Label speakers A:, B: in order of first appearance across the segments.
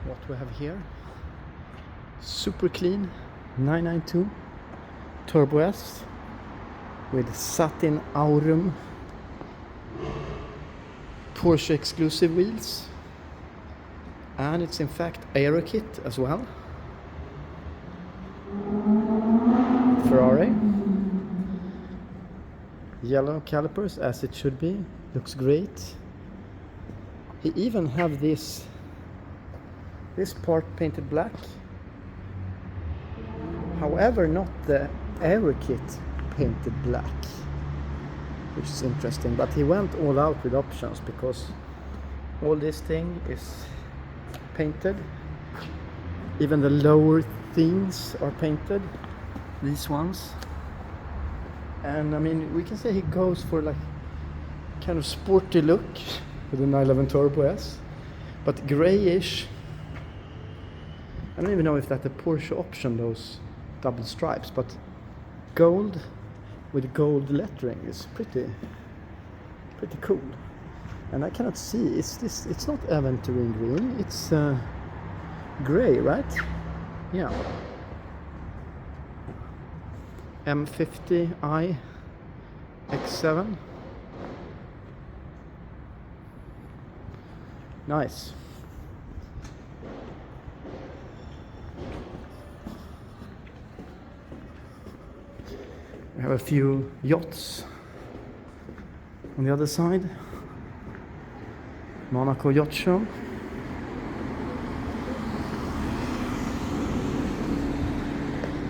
A: what we have here. Super clean 992 Turbo S with Satin Aurum Porsche exclusive wheels, and it's in fact Aerokit as well. Ferrari. Yellow calipers as it should be. Looks great. He even have this part painted black. However, not the Aerokit painted black, which is interesting. But he went all out with options because all this thing is painted. Even the lower things are painted. These ones. And I mean, we can say he goes for like kind of sporty look with the 911 Turbo S, but grayish. I don't even know if that's a Porsche option, those double stripes, but gold with gold lettering is pretty cool. And I cannot see, it's not aventurine green, it's gray, right? Yeah. M50i X7. Nice. We have a few yachts on the other side. Monaco Yacht Show.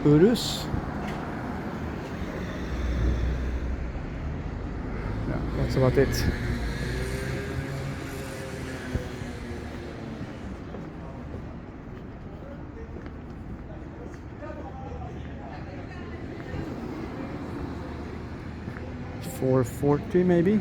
A: Urus. Yeah, that's about it. $440 maybe.